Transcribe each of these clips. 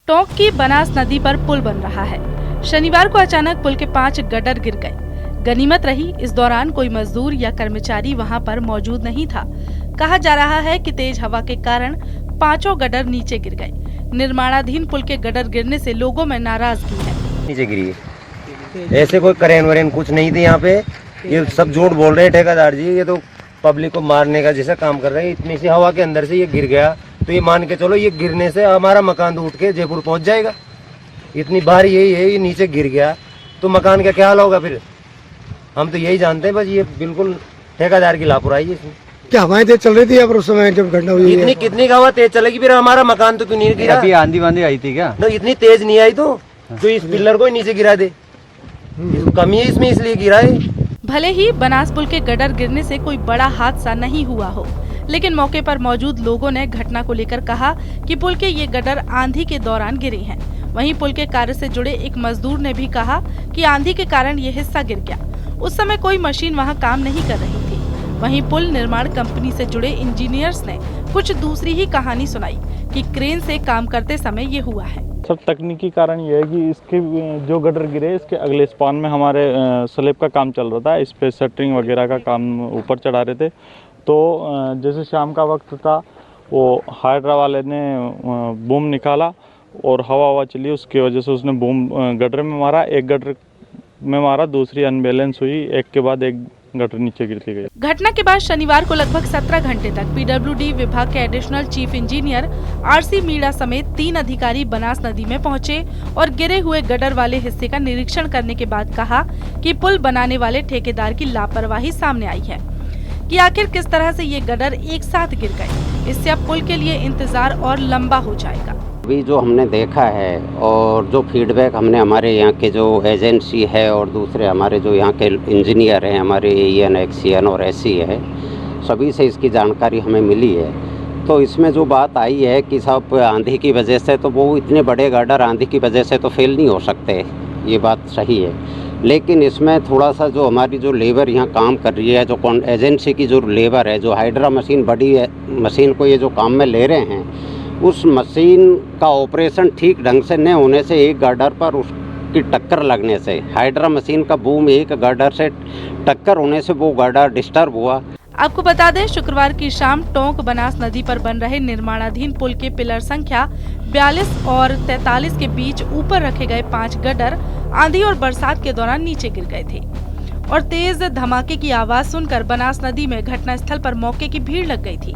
टोंक की बनास नदी पर पुल बन रहा है। शनिवार को अचानक पुल के 5 गडर गिर गए। गनीमत रही इस दौरान कोई मजदूर या कर्मचारी वहां पर मौजूद नहीं था। कहा जा रहा है कि तेज हवा के कारण 5 गडर नीचे गिर गए। निर्माणाधीन पुल के गडर गिरने से लोगों में नाराजगी है। नीचे गिरी है, ऐसे कोई करेन वरेन कुछ नहीं थी यहाँ पे। ये सब झूठ बोल रहे हैं ठेकेदार जी, ये तो पब्लिक को मारने का जैसा काम कर रहे हैं। इतनी सी हवा के अंदर से ये गिर गया तो ये मान के चलो ये गिरने से हमारा मकान उठ के जयपुर पहुंच जाएगा। इतनी भारी यही है, ये नीचे गिर गया तो मकान का क्या हाल होगा फिर। हम तो यही जानते हैं, बस ये बिल्कुल ठेकेदार की लापरवाही है इसमें। क्या हवाएं तेज चल रही थी अब उस समय जब घटना हुई? इतनी कितनी हवा तेज चलेगी फिर, हमारा मकान तो क्यों नहीं गिरा? अभी आंधी वांधी आई थी क्या? इतनी तेज नहीं आई तो जो इस पिलर को नीचे गिरा दे। कमी है इसमें, इसलिए गिरा है। भले ही बनास पुल के गडर गिरने से कोई बड़ा हादसा नहीं हुआ हो, लेकिन मौके पर मौजूद लोगों ने घटना को लेकर कहा कि पुल के ये गडर आंधी के दौरान गिरे हैं। वहीं पुल के कार्य से जुड़े एक मजदूर ने भी कहा कि आंधी के कारण ये हिस्सा गिर गया। उस समय कोई मशीन वहां काम नहीं कर रही थी। वहीं पुल निर्माण कंपनी से जुड़े इंजीनियर्स ने कुछ दूसरी ही कहानी सुनाई कि क्रेन से काम करते समय ये हुआ है। सर, तकनीकी कारण ये है कि इसके जो गडर गिरे इसके अगले स्पान में हमारे स्लैब का काम चल रहा था। इस पे शटरिंग वगैरह का काम ऊपर चढ़ा रहे थे, तो जैसे शाम का वक्त था वो हाइड्रा वाले ने बूम निकाला और हवा चली, उसकी वजह से उसने बूम गटर में मारा। एक गटर में मारा, दूसरी अनबैलेंस हुई, एक के बाद एक गटर नीचे गिरती गई। घटना के बाद शनिवार को लगभग 17 घंटे तक पीडब्ल्यूडी विभाग के additional chief engineer RC Meena समेत 3 अधिकारी बनास नदी में पहुंचे और गिरे हुए गडर वाले हिस्से का निरीक्षण करने के बाद कहा कि पुल बनाने वाले ठेकेदार की लापरवाही सामने आई है कि आखिर किस तरह से ये गडर एक साथ गिर गए। इससे अब पुल के लिए इंतजार और लंबा हो जाएगा। अभी जो हमने देखा है और जो फीडबैक हमने हमारे यहाँ के जो एजेंसी है और दूसरे हमारे जो यहाँ के इंजीनियर हैं, हमारे एन एक्सीएन और एससी है, सभी से इसकी जानकारी हमें मिली है। तो इसमें जो बात आई है कि सब आंधी की वजह से, तो वो इतने बड़े गार्डर आंधी की वजह से तो फेल नहीं हो सकते, ये बात सही है। लेकिन इसमें थोड़ा सा जो हमारी जो लेबर यहाँ काम कर रही है, जो एजेंसी की जो लेबर है, जो हाइड्रा मशीन बड़ी मशीन को ये जो काम में ले रहे हैं, उस मशीन का ऑपरेशन ठीक ढंग से न होने से एक गार्डर पर उसकी टक्कर लगने से, हाइड्रा मशीन का बूम एक गार्डर से टक्कर होने से वो गार्डर डिस्टर्ब हुआ। आपको बता दें, शुक्रवार की शाम टोंक बनास नदी पर बन रहे निर्माणाधीन पुल के पिलर संख्या 42 और 43 के बीच ऊपर रखे गए 5 गडर आंधी और बरसात के दौरान नीचे गिर गए थे और तेज धमाके की आवाज सुनकर बनास नदी में घटनास्थल पर मौके की भीड़ लग गई थी।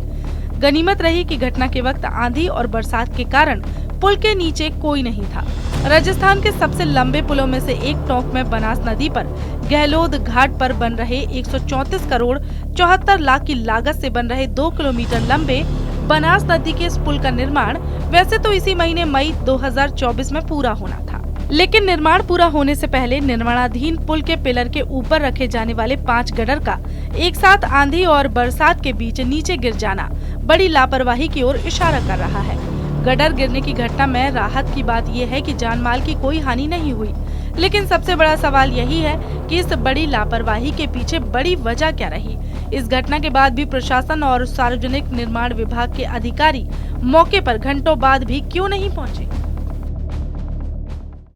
गनीमत रही कि घटना के वक्त आंधी और बरसात के कारण पुल के नीचे कोई नहीं था। राजस्थान के सबसे लंबे पुलों में से एक टोंक में बनास नदी पर गहलोद घाट पर बन रहे 134 करोड़ 74 लाख की लागत से बन रहे 2 किलोमीटर लंबे बनास नदी के इस पुल का निर्माण वैसे तो इसी महीने मई 2024 में पूरा होना था, लेकिन निर्माण पूरा होने से पहले निर्माणाधीन पुल के पिलर के ऊपर रखे जाने वाले 5 गडर का एक साथ आंधी और बरसात के बीच नीचे गिर जाना बड़ी लापरवाही की ओर इशारा कर रहा है। गडर गिरने की घटना में राहत की बात यह है कि जान माल की कोई हानि नहीं हुई, लेकिन सबसे बड़ा सवाल यही है कि इस बड़ी लापरवाही के पीछे बड़ी वजह क्या रही। इस घटना के बाद भी प्रशासन और सार्वजनिक निर्माण विभाग के अधिकारी मौके पर घंटों बाद भी क्यों नहीं पहुंचे।